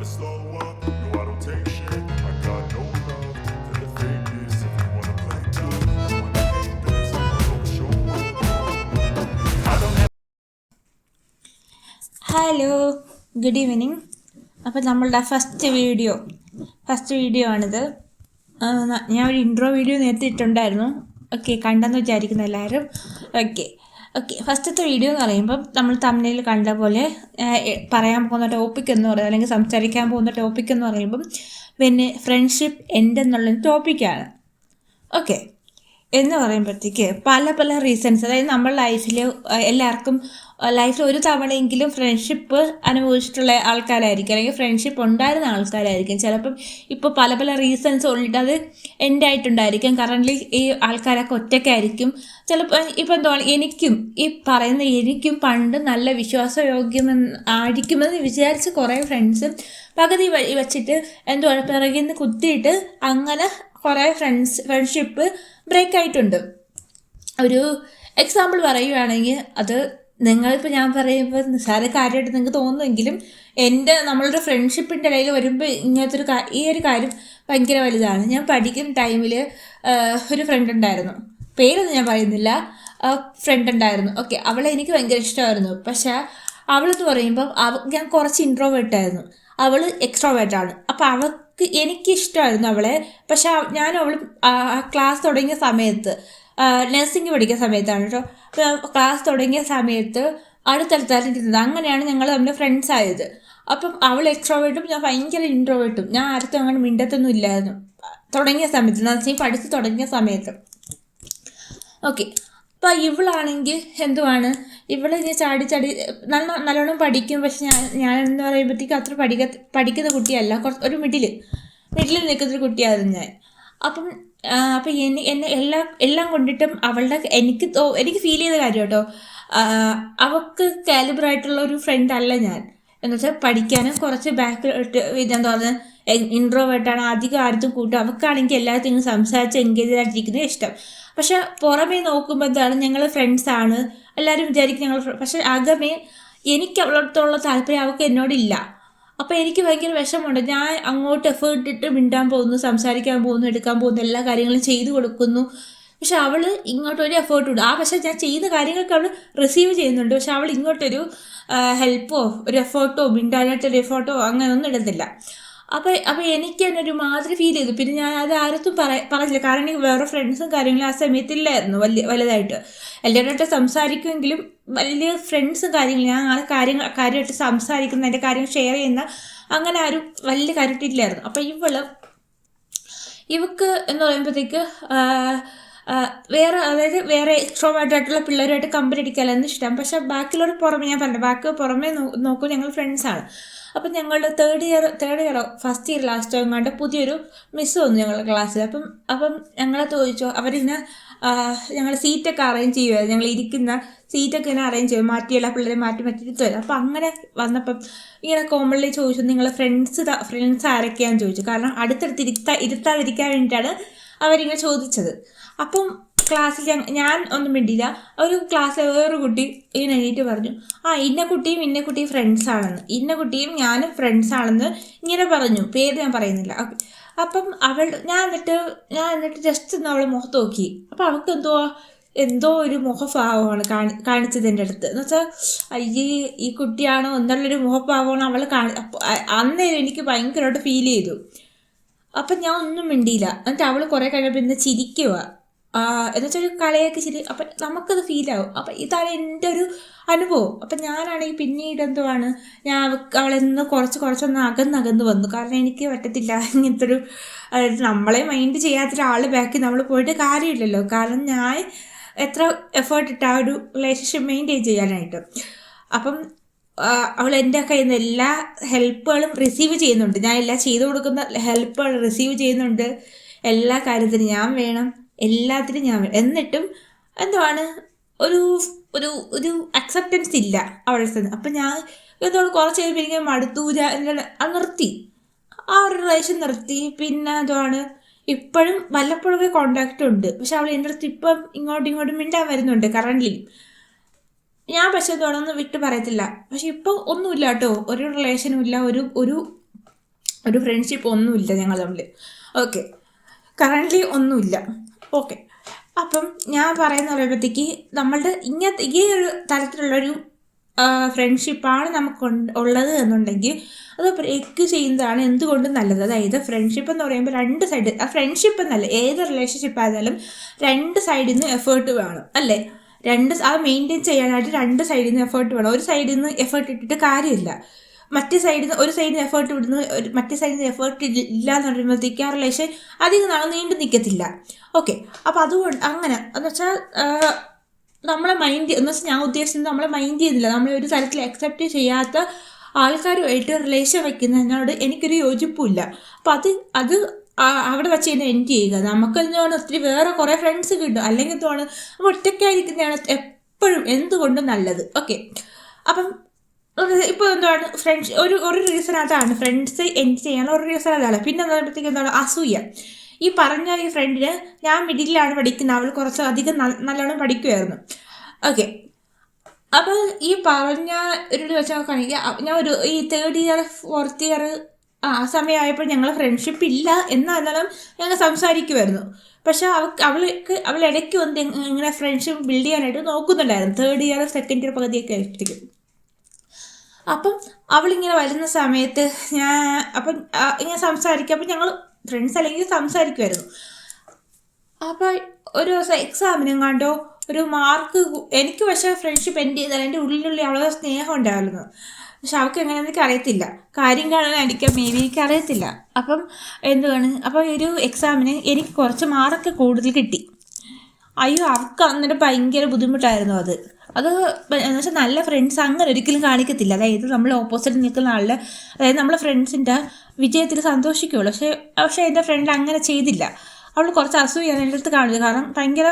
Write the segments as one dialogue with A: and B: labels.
A: to slow up. No, I don't take shit. I got no love for the fakeness. If you wanna play tough, you wanna hate this, I'll show up. I don't have.
B: Hello, good evening. അപ്പോൾ നമ്മളുടെ first video ആണിത്. ഞാൻ ഒരു intro video നേരത്തെ ഇട്ടുണ്ടായിരുന്നു. Okay, കണ്ടെന്ന് വിചാരിക്കുന്നു എല്ലാവരും. Okay, ഫസ്റ്റത്തെ വീഡിയോ എന്ന് പറയുമ്പം നമ്മൾ തമിഴിൽ കണ്ട പോലെ പറയാൻ പോകുന്ന ടോപ്പിക് എന്ന് പറയുന്നത്, അല്ലെങ്കിൽ സംസാരിക്കാൻ പോകുന്ന ടോപ്പിക് എന്ന് പറയുമ്പം പിന്നെ ഫ്രണ്ട്ഷിപ്പ് എൻഡ് എന്നുള്ളൊരു ടോപ്പിക്കാണ്. ഓക്കെ, എന്ന് പറയുമ്പോഴത്തേക്ക് പല റീസൺസ്, അതായത് നമ്മൾ എല്ലാവർക്കും ലൈഫിൽ ഒരു തവണയെങ്കിലും ഫ്രണ്ട്ഷിപ്പ് അനുഭവിച്ചിട്ടുള്ള ആൾക്കാരായിരിക്കും, അല്ലെങ്കിൽ ഫ്രണ്ട്ഷിപ്പ് ഉണ്ടായിരുന്ന ആൾക്കാരായിരിക്കും. ചിലപ്പം ഇപ്പോൾ പല റീസൺസ് കൊണ്ടിട്ട് അത് എൻഡ് ആയിട്ടുണ്ടായിരിക്കും. കറൻ്റ്ലി ഈ ആൾക്കാരൊക്കെ ഒറ്റയ്ക്കായിരിക്കും. ചിലപ്പോൾ ഇപ്പം എന്തുവാണ്, എനിക്കും പണ്ട് നല്ല ആയിരിക്കുമെന്ന് വിചാരിച്ച് കുറേ ഫ്രണ്ട്സ് പകുതി വെച്ചിട്ട് എന്തുവാണ് പിറകിൽ നിന്ന് കുത്തിയിട്ട് അങ്ങനെ കുറേ ഫ്രണ്ട്ഷിപ്പ് ബ്രേക്ക് ആയിട്ടുണ്ട്. ഒരു എക്സാമ്പിൾ പറയുകയാണെങ്കിൽ, അത് നിങ്ങളിപ്പോൾ ഞാൻ പറയുമ്പോൾ നിസ്സാര കാര്യമായിട്ട് നിങ്ങൾക്ക് തോന്നുമെങ്കിലും നമ്മളൊരു ഫ്രണ്ട്ഷിപ്പിൻ്റെ ഇടയിൽ വരുമ്പോൾ ഈ ഒരു കാര്യം ഭയങ്കര വലുതാണ്. ഞാൻ പഠിക്കുന്ന ടൈമിൽ ഒരു ഫ്രണ്ട് ഉണ്ടായിരുന്നു, പേരൊന്നും ഞാൻ പറയുന്നില്ല, ഫ്രണ്ട് ഉണ്ടായിരുന്നു. ഓക്കെ, അവളെ എനിക്ക് ഭയങ്കര ഇഷ്ടമായിരുന്നു. പക്ഷേ അവളെന്ന് പറയുമ്പം ഞാൻ കുറച്ച് ഇൻട്രോവേർട്ടായിരുന്നു, അവൾ എക്സ്ട്രോവേർട്ടാണ്. അപ്പോൾ എനിക്കിഷ്ടമായിരുന്നു അവളെ. പക്ഷെ അവളും ക്ലാസ് തുടങ്ങിയ സമയത്ത്, നഴ്സിംഗ് പഠിക്കുന്ന സമയത്താണ് കേട്ടോ, ക്ലാസ് തുടങ്ങിയ സമയത്ത് അടുത്തടുത്തായിരുന്നത്. അങ്ങനെയാണ് ഞങ്ങൾ തമ്മിൽ ഫ്രണ്ട്സ് ആയത്. അപ്പം അവൾ എക്സ്ട്രോവേർട്ടും ഞാൻ ഭയങ്കര ഇൻട്രോവേർട്ടും. ഞാൻ ആർക്കും അങ്ങനെ മിണ്ടത്തൊന്നും ഇല്ലായിരുന്നു തുടങ്ങിയ സമയത്ത്, നഴ്സിംഗ് പഠിച്ച് തുടങ്ങിയ സമയത്ത്. ഓക്കെ, അപ്പോൾ ഇവളാണെങ്കിൽ എന്തുവാണ്, ഇവള് ചാടി നല്ലോണം പഠിക്കും. പക്ഷെ ഞാൻ എന്ന് പറയുമ്പോഴത്തേക്കും അത്ര പഠിക്കുന്ന കുട്ടിയല്ല, ഒരു മിഡിൽ നിൽക്കുന്നൊരു കുട്ടിയായിരുന്നു ഞാൻ. അപ്പം എന്നെ എല്ലാം കൊണ്ടിട്ടും എനിക്ക് ഫീൽ ചെയ്ത കാര്യം കേട്ടോ, അവൾക്ക് കാലിബറായിട്ടുള്ള ഒരു ഫ്രണ്ട് അല്ല ഞാൻ. എന്ന് വെച്ചാൽ പഠിക്കാനും കുറച്ച് ബാക്കിലോട്ട് എന്താ പറയുക, ഇൻട്രോവേർട്ടാണ്, അധികം ആർത്തും കൂട്ടും. അവൾക്കാണെങ്കിൽ എല്ലാത്തിനും സംസാരിച്ച് എൻഗേജ് ആയിട്ടിരിക്കുന്നത് ഇഷ്ടം. പക്ഷെ പുറമേ നോക്കുമ്പോൾ എന്താണ്, ഞങ്ങൾ ഫ്രണ്ട്സാണ്, എല്ലാവരും വിചാരിക്കും ഞങ്ങൾ. പക്ഷെ അകമേ എനിക്ക് അവളോടത്തുള്ള താല്പര്യം അവൾക്ക് എന്നോടില്ല. അപ്പോൾ എനിക്ക് ഭയങ്കര വിഷമമുണ്ട്. ഞാൻ അങ്ങോട്ട് എഫേർട്ട് ഇട്ട് മിണ്ടാൻ പോകുന്നു, സംസാരിക്കാൻ പോകുന്നു, എടുക്കാൻ പോകുന്നു, എല്ലാ കാര്യങ്ങളും ചെയ്തു കൊടുക്കുന്നു. പക്ഷെ അവൾ ഇങ്ങോട്ടൊരു എഫേർട്ട് ഇടും. പക്ഷേ ഞാൻ ചെയ്യുന്ന കാര്യങ്ങൾക്ക് അവൾ റിസീവ് ചെയ്യുന്നുണ്ട്. പക്ഷെ അവൾ ഇങ്ങോട്ടൊരു ഹെൽപ്പോ ഒരു എഫേർട്ടോ മിണ്ടാനായിട്ടൊരു എഫേർട്ടോ അങ്ങനെ ഒന്നും ഇടുന്നില്ല. അപ്പോൾ എനിക്ക് തന്നെ ഒരു മാതിരി ഫീൽ ചെയ്തു. പിന്നെ ഞാൻ അത് ആരത്തും പറഞ്ഞില്ല, കാരണം എനിക്ക് വേറെ ഫ്രണ്ട്സും കാര്യങ്ങളും ആ സമയത്തില്ലായിരുന്നു വലുതായിട്ട്. എല്ലാവരുമായിട്ട് സംസാരിക്കുമെങ്കിലും വലിയ ഫ്രണ്ട്സും കാര്യങ്ങളും, ഞാൻ ആ കാര്യമായിട്ട് സംസാരിക്കുന്ന, എൻ്റെ കാര്യം ഷെയർ ചെയ്യുന്ന അങ്ങനെ ആരും വലിയ കാര്യമായിട്ടില്ലായിരുന്നു. അപ്പോൾ ഇവക്ക് എന്ന് പറയുമ്പോഴത്തേക്ക് വേറെ എക്സ്ട്രോവേർട്ടായിട്ടുള്ള പിള്ളേരുമായിട്ട് കമ്പനി അടിക്കാനായിരുന്നു ഇഷ്ടം. പക്ഷെ ബാക്കിയുള്ളവർ പുറമെ, ഞാൻ പറഞ്ഞു പുറമേ നോക്കും, ഞങ്ങൾ ഫ്രണ്ട്സാണ്. അപ്പം ഞങ്ങളുടെ തേർഡ് ഇയറോ ഫസ്റ്റ് ഇയർ ലാസ്റ്റോ എങ്ങാണ്ട് പുതിയൊരു മിസ്സ് വന്നു ഞങ്ങളുടെ ക്ലാസ്സിൽ. അപ്പം ഞങ്ങളെ ചോദിച്ചോ, അവരിങ്ങനെ ഞങ്ങൾ സീറ്റൊക്കെ അറേഞ്ച് ചെയ്യുമായിരുന്നു, ഞങ്ങൾ ഇരിക്കുന്ന സീറ്റൊക്കെ ഇങ്ങനെ അറേഞ്ച് ചെയ്യും, മാറ്റിയുള്ള പിള്ളേരെ മാറ്റിരുത്തുമായിരുന്നു. അപ്പം അങ്ങനെ വന്നപ്പം ഇങ്ങനെ കോമൺലി ചോദിച്ചു, നിങ്ങൾ ഫ്രണ്ട്സ് ആരൊക്കെയാണെന്ന് ചോദിച്ചു. കാരണം അടുത്തടുത്ത് ഇരുത്താതിരിക്കാൻ വേണ്ടിയിട്ടാണ് അവരിങ്ങനെ ചോദിച്ചത്. അപ്പം ക്ലാസ്സിൽ ഞാൻ ഒന്നും മിണ്ടില്ല. ഒരു ക്ലാസ്സിലെ വേറൊരു കുട്ടി ഇങ്ങനെ എണീറ്റ് പറഞ്ഞു, ഇന്ന കുട്ടിയും ഫ്രണ്ട്സാണെന്ന്, ഇന്ന കുട്ടിയും ഞാനും ഫ്രണ്ട്സാണെന്ന് ഇങ്ങനെ പറഞ്ഞു. പേര് ഞാൻ പറയുന്നില്ല. അപ്പം ഞാൻ എന്നിട്ട് ജസ്റ്റ് ഒന്ന് അവളെ മുഖത്ത് നോക്കി. അപ്പം അവൾക്ക് എന്തോ ഒരു മുഖഭാവമാണ് കാണിച്ചത് എൻ്റെ അടുത്ത്. എന്ന് വെച്ചാൽ ഈ കുട്ടിയാണോ എന്നുള്ളൊരു മുഖഭാവമാണ് അവൾ അന്നേരം എനിക്ക് ഭയങ്കരമായിട്ട് ഫീൽ ചെയ്തു. അപ്പം ഞാൻ ഒന്നും മിണ്ടിയില്ല. എന്നിട്ട് അവൾ കുറേ കഴിഞ്ഞപ്പോൾ ഇന്ന് ചിരിക്കുക, എന്നുവെച്ചാൽ ഒരു കളിയൊക്കെ ശരി. അപ്പം നമുക്കത് ഫീലാവും. അപ്പം ഇതാണ് എൻ്റെ ഒരു അനുഭവം. അപ്പം ഞാനാണെങ്കിൽ പിന്നീട് എന്തുവാണ്, ഞാൻ അവളെന്ന് കുറച്ചൊന്ന് അകന്ന് വന്നു. കാരണം എനിക്ക് പറ്റത്തില്ല ഇങ്ങനത്തെ ഒരു, അതായത് നമ്മളെ മൈൻഡ് ചെയ്യാത്തൊരാൾ ബാക്കി നമ്മൾ പോയിട്ട് കാര്യമില്ലല്ലോ. കാരണം ഞാൻ എത്ര എഫേർട്ട് ഇട്ട് ആ ഒരു റിലേഷൻഷിപ്പ് മെയിൻറ്റെയിൻ ചെയ്യാനായിട്ട്. അപ്പം അവൾ എൻ്റെ കയ്യിൽ നിന്ന് എല്ലാ ഹെൽപ്പുകളും റിസീവ് ചെയ്യുന്നുണ്ട്. ഞാൻ എല്ലാം ചെയ്തു കൊടുക്കുന്ന ഹെൽപ്പുകൾ റിസീവ് ചെയ്യുന്നുണ്ട്. എല്ലാ കാര്യത്തിനും ഞാൻ വേണം, എല്ലാത്തിനും ഞാൻ വേണം. എന്നിട്ടും എന്തുവാണ്, ഒരു ഒരു ഒരു അക്സെപ്റ്റൻസ് ഇല്ല അവളുടെ നിന്ന്. അപ്പം ഞാൻ എന്തുകൊണ്ട് കുറച്ച് കഴിയുമ്പോൾ എനിക്ക് മടുത്തു, അത് നിർത്തി, ആ ഒരു റിലേഷൻ നിർത്തി. പിന്നെ എന്തുവാണ്, ഇപ്പോഴും വല്ലപ്പോഴൊക്കെ കോണ്ടാക്റ്റ് ഉണ്ട്. പക്ഷെ അവൾ എൻ്റെ അടുത്ത് ഇപ്പം ഇങ്ങോട്ടും മിണ്ടാൻ വരുന്നുണ്ട് കറൻ്റ്ലി. ഞാൻ പക്ഷെ എന്തുവാണെന്ന് വിട്ട് പറയത്തില്ല. പക്ഷെ ഇപ്പം ഒന്നുമില്ല കേട്ടോ, ഒരു റിലേഷനും ഇല്ല, ഒരു ഒരു ഫ്രണ്ട്ഷിപ്പ് ഒന്നുമില്ല ഞങ്ങൾ തമ്മിൽ. ഓക്കെ, കറൻ്റ്ലി ഒന്നുമില്ല. ഓക്കെ, അപ്പം ഞാൻ പറയുമ്പോഴത്തേക്ക് നമ്മളുടെ ഇങ്ങനത്തെ ഈ ഒരു തരത്തിലുള്ളൊരു ഫ്രണ്ട്ഷിപ്പാണ് നമുക്ക് ഉള്ളത് എന്നുണ്ടെങ്കിൽ അത് ബ്രേക്ക് ചെയ്യുന്നതാണ് എന്തുകൊണ്ടും നല്ലത്. അതായത് ഫ്രണ്ട്ഷിപ്പ് എന്ന് പറയുമ്പോൾ രണ്ട് സൈഡ്, ആ ഫ്രണ്ട്ഷിപ്പ് എന്നല്ല ഏത് റിലേഷൻഷിപ്പ് ആയാലും രണ്ട് സൈഡിൽ നിന്ന് എഫേർട്ട് വേണം അല്ലേ. അത് മെയിൻറ്റെയിൻ ചെയ്യാനായിട്ട് രണ്ട് സൈഡിൽ നിന്ന് എഫേർട്ട് വേണം. ഒരു സൈഡിൽ നിന്ന് എഫേർട്ട് ഇട്ടിട്ട് കാര്യമില്ല. മറ്റേ സൈഡിൽ നിന്ന് ഒരു സൈഡിൽ നിന്ന് എഫേർട്ട് ഇടുന്നു, മറ്റേ സൈഡിൽ നിന്ന് എഫേർട്ട് ഇല്ല എന്ന് പറയുമ്പോഴത്തേക്ക് ആ റിലേഷൻ അധികം നാൾ നീണ്ടു നിൽക്കത്തില്ല. ഓക്കെ, അപ്പോൾ അതുകൊണ്ട് അങ്ങനെ എന്ന് വെച്ചാൽ നമ്മളെ മൈൻഡ് എന്ന് വെച്ചാൽ ഞാൻ ഉദ്ദേശിച്ചത് നമ്മളെ മൈൻഡ് ചെയ്യുന്നില്ല, നമ്മളെ ഒരു തരത്തിൽ അക്സെപ്റ്റ് ചെയ്യാത്ത ആൾക്കാരുമായിട്ട് റിലേഷൻ വയ്ക്കുന്നതിനോട് എനിക്കൊരു യോജിപ്പില്ല. അപ്പം അത് അവിടെ വെച്ച് തന്നെ എൻഡ് ചെയ്യുക. നമുക്ക് എന്താണ് ഒത്തിരി വേറെ കുറേ ഫ്രണ്ട്സ് കിട്ടും, അല്ലെങ്കിൽ എന്താണ് നമ്മൾ ഒറ്റയ്ക്കായിരിക്കുന്നതാണ് എപ്പോഴും എന്തുകൊണ്ടും നല്ലത്. ഓക്കെ, അപ്പം ഇപ്പോൾ എന്താണ് ഒരു റീസൺ അതാണ്, ഫ്രണ്ട്സ് എൻഡ് ചെയ്യാനുള്ള ഒരു റീസൺ അതാണ്. പിന്നെ പറയുമ്പോഴത്തേക്ക് എന്താണ് അസൂയ. ഈ പറഞ്ഞ ഈ ഫ്രണ്ടിന് ഞാൻ മിഡിലാണ് പഠിക്കുന്നത്, അവൾ കുറച്ച് അധികം നല്ലോണം പഠിക്കുമായിരുന്നു. ഓക്കെ, അപ്പോൾ ഈ പറഞ്ഞ ഒരു വെച്ച് നോക്കുകയാണെങ്കിൽ ഞാൻ ഈ 3rd ഇയർ 4th ഇയർ ആ സമയമായപ്പോൾ ഞങ്ങൾ ഫ്രണ്ട്ഷിപ്പ് ഇല്ല എന്നാലും ഞങ്ങൾ സംസാരിക്കുമായിരുന്നു. പക്ഷെ അവൾ ഇടയ്ക്ക് വന്ന് ഇങ്ങനെ ഫ്രണ്ട്ഷിപ്പ് ബിൽഡ് ചെയ്യാനായിട്ട് നോക്കുന്നുണ്ടായിരുന്നു. 3rd ഇയർ 2nd ഇയർ പകുതിയൊക്കെ ആയിരിക്കും. അപ്പം അവളിങ്ങനെ വരുന്ന സമയത്ത് ഇങ്ങനെ സംസാരിക്കും. അപ്പം ഞങ്ങൾ ഫ്രണ്ട്സ് അല്ലെങ്കിൽ സംസാരിക്കുമായിരുന്നു. അപ്പോൾ ഒരു ദിവസം എക്സാമിനും കണ്ടോ ഒരു മാർക്ക് എനിക്ക് പക്ഷേ ഫ്രണ്ട്ഷിപ്പ് എൻഡ് ചെയ്താൽ എൻ്റെ ഉള്ളിലുള്ള അവളെ സ്നേഹം ഉണ്ടായിരുന്നു. പക്ഷെ അവൾക്ക് എങ്ങനെയാണെന്ന് എനിക്ക് അറിയത്തില്ല, കാര്യം കാണാൻ എനിക്ക് അറിയത്തില്ല. അപ്പം അപ്പോൾ ഒരു എക്സാമിന് എനിക്ക് കുറച്ച് മാർക്ക് കൂടുതൽ കിട്ടി. അയ്യോ, അവൾക്ക് അന്നേരം ഭയങ്കര ബുദ്ധിമുട്ടായിരുന്നു. അത് എന്ന് വെച്ചാൽ നല്ല ഫ്രണ്ട്സ് അങ്ങനെ ഒരിക്കലും കാണിക്കത്തില്ല. അതായത് നമ്മൾ ഓപ്പോസിറ്റ് നിൽക്കുന്ന ആളുടെ, അതായത് നമ്മളെ ഫ്രണ്ട്സിൻ്റെ വിജയത്തിൽ സന്തോഷിക്കുകയുള്ളൂ. പക്ഷേ എൻ്റെ ഫ്രണ്ട് അങ്ങനെ ചെയ്തില്ല. അവൾ കുറച്ച് അസൂയാണ് എൻ്റെ അടുത്ത് കാണിച്ചത്. കാരണം ഭയങ്കര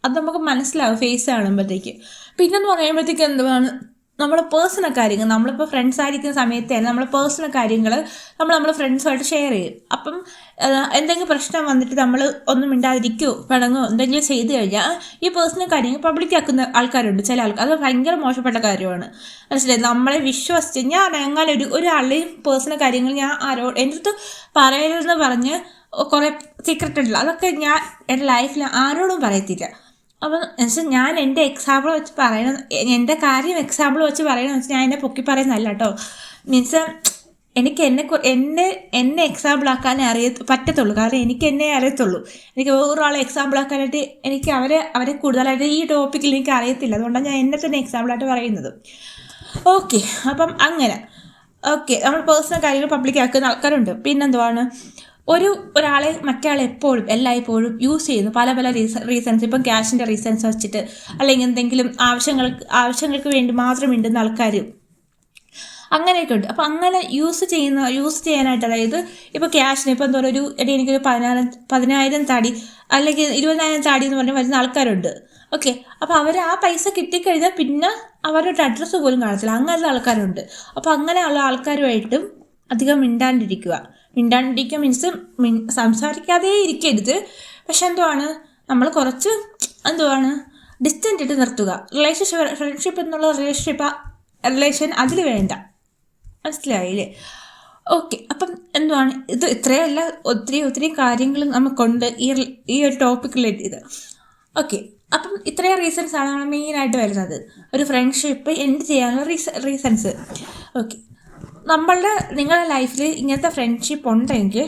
B: അത് നമുക്ക് മനസ്സിലാവും ഫേസ് കാണുമ്പോഴത്തേക്ക്. പിന്നെന്ന് പറയുമ്പോഴത്തേക്ക് എന്താണ് നമ്മളെ പേഴ്സണൽ കാര്യങ്ങൾ, നമ്മളിപ്പോൾ ഫ്രണ്ട്സ് ആയിരിക്കുന്ന സമയത്ത് തന്നെ നമ്മളെ പേഴ്സണൽ കാര്യങ്ങൾ നമ്മളെ ഫ്രണ്ട്സുമായിട്ട് ഷെയർ ചെയ്യും. അപ്പം എന്തെങ്കിലും പ്രശ്നം വന്നിട്ട് നമ്മൾ ഒന്നും മിണ്ടാതിരിക്കുകയോ പിണങ്ങോ എന്തെങ്കിലും ചെയ്ത് കഴിഞ്ഞാൽ ഈ പേഴ്സണൽ കാര്യങ്ങൾ പബ്ലിക്കാക്കുന്ന ആൾക്കാരുണ്ട്, ചില ആൾക്കാർ. അത് ഭയങ്കര മോശപ്പെട്ട കാര്യമാണ്. മനസ്സിലായി, നമ്മളെ വിശ്വസിച്ച് ഞാൻ അങ്ങനെ ഒരാളുടെയും പേഴ്സണൽ കാര്യങ്ങൾ ഞാൻ എൻ്റെ അടുത്ത് പറയരുതെന്ന് പറഞ്ഞ് കുറേ സീക്രട്ട് ഉണ്ടല്ലോ, അതൊക്കെ ഞാൻ എൻ്റെ ലൈഫിൽ ആരോടും പറയത്തില്ല. അപ്പം എന്നുവെച്ചാൽ ഞാൻ എൻ്റെ എക്സാമ്പിൾ വെച്ച് പറയണം, എൻ്റെ കാര്യം എക്സാമ്പിൾ വെച്ച് പറയണമെന്ന് വെച്ചാൽ ഞാൻ എന്നെ പൊക്കി പറയുന്നതല്ല കേട്ടോ. മീൻസ് എനിക്ക് എന്നെ എക്സാമ്പിൾ ആക്കാനേ പറ്റത്തുള്ളൂ. കാരണം എനിക്ക് എന്നെ അറിയത്തുള്ളൂ. എനിക്ക് വേറൊരാളെ എക്സാമ്പിൾ ആക്കാനായിട്ട് എനിക്ക് അവരെ കൂടുതലായിട്ട് ഈ ടോപ്പിക്കിൽ എനിക്ക് അറിയത്തില്ല. അതുകൊണ്ടാണ് ഞാൻ എന്നെ തന്നെ എക്സാമ്പിളായിട്ട് പറയുന്നത്. ഓക്കെ, അപ്പം അങ്ങനെ നമ്മൾ പേഴ്സണൽ കാര്യങ്ങൾ പബ്ലിക് ആക്കുന്ന ആൾക്കാരുണ്ട്. പിന്നെന്തുവാണ്, ഒരാളെ മറ്റേ എപ്പോഴും എല്ലായ്പ്പോഴും യൂസ് ചെയ്യുന്നു പല റീസൺസ്. ഇപ്പം ക്യാഷിൻ്റെ റീസൺസ് വെച്ചിട്ട്, അല്ലെങ്കിൽ എന്തെങ്കിലും ആവശ്യങ്ങൾക്ക് വേണ്ടി മാത്രം മിണ്ടുന്ന ആൾക്കാർ അങ്ങനെയൊക്കെ ഉണ്ട്. അപ്പോൾ അങ്ങനെ യൂസ് ചെയ്യാനായിട്ട്, അതായത് ഇപ്പോൾ ക്യാഷിന് ഇപ്പോൾ എന്താ പറയുക, എനിക്കൊരു 10,000 താടി അല്ലെങ്കിൽ 20,000 താടി എന്ന് പറഞ്ഞ് വരുന്ന ആൾക്കാരുണ്ട്. ഓക്കെ, അപ്പോൾ അവർ ആ പൈസ കിട്ടിക്കഴിഞ്ഞാൽ പിന്നെ അവരുടെ അഡ്രസ്സ് പോലും കാണത്തില്ല, അങ്ങനത്തെ ആൾക്കാരുണ്ട്. അപ്പോൾ അങ്ങനെയുള്ള ആൾക്കാരുമായിട്ടും അധികം മിണ്ടാണ്ടിരിക്കുക മീൻസ് സംസാരിക്കാതെ ഇരിക്കരുത്. പക്ഷെ നമ്മൾ കുറച്ച് ഡിസ്റ്റൻ്റ് ഇട്ട് നിർത്തുക. ഫ്രണ്ട്ഷിപ്പ് എന്നുള്ള റിലേഷൻ അതിൽ വേണ്ട. മനസ്സിലായില്ലേ? ഓക്കെ, അപ്പം ഇത് ഇത്രയല്ല, ഒത്തിരി കാര്യങ്ങൾ നമുക്കുണ്ട് ഈ ഒരു ടോപ്പിക് റിലേറ്റ്. ഓക്കെ, അപ്പം ഇത്രയും റീസൺസാണ് നമ്മൾ മെയിനായിട്ട് വരുന്നത്, ഒരു ഫ്രണ്ട്ഷിപ്പ് എൻഡ് ചെയ്യാനുള്ള റീസൺസ്. ഓക്കെ, നിങ്ങളുടെ ലൈഫിൽ ഇങ്ങനത്തെ ഫ്രണ്ട്ഷിപ്പ് ഉണ്ടെങ്കിൽ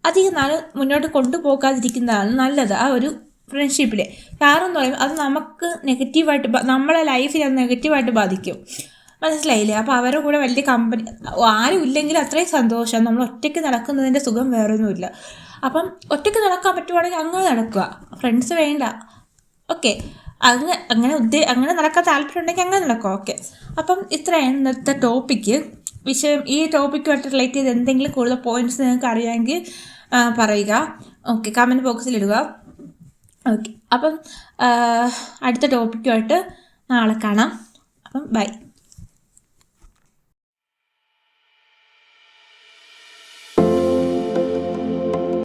B: അധികം നാൾ മുന്നോട്ട് കൊണ്ടുപോകാതിരിക്കുന്നതാണ് നല്ലത് ആ ഒരു ഫ്രണ്ട്ഷിപ്പിൽ. കാരണം എന്ന് പറയുമ്പോൾ അത് നമുക്ക് നെഗറ്റീവായിട്ട് നമ്മളെ ലൈഫിൽ അത് നെഗറ്റീവായിട്ട് ബാധിക്കും. മനസ്സിലായില്ലേ? അപ്പോൾ അവരുടെ കൂടെ വലിയ കമ്പനി ആരും ഇല്ലെങ്കിൽ അത്രയും സന്തോഷം. നമ്മൾ ഒറ്റയ്ക്ക് നടക്കുന്നതിൻ്റെ സുഖം വേറൊന്നുമില്ല. അപ്പം ഒറ്റയ്ക്ക് നടക്കാൻ പറ്റുവാണെങ്കിൽ അങ്ങനെ നടക്കുക, ഫ്രണ്ട്സ് വേണ്ട. ഓക്കെ, അങ്ങനെ നടക്കാൻ താല്പര്യം ഉണ്ടെങ്കിൽ അങ്ങനെ നടക്കുക. ഓക്കെ, അപ്പം ഇത്രയാണ് ഇന്നത്തെ ടോപ്പിക്ക് വിഷയം. ഈ ടോപ്പിക്കുമായിട്ട് റിലേറ്റ് ചെയ്ത് എന്തെങ്കിലും കൂടുതൽ പോയിൻറ്റ്സ് നിങ്ങൾക്ക് അറിയാമെങ്കിൽ പറയുക. Okay, comment ബോക്സിലിടുക. ഓക്കെ, അപ്പം അടുത്ത ടോപ്പിക്കുമായിട്ട് നാളെ കാണാം. അപ്പം ബൈ.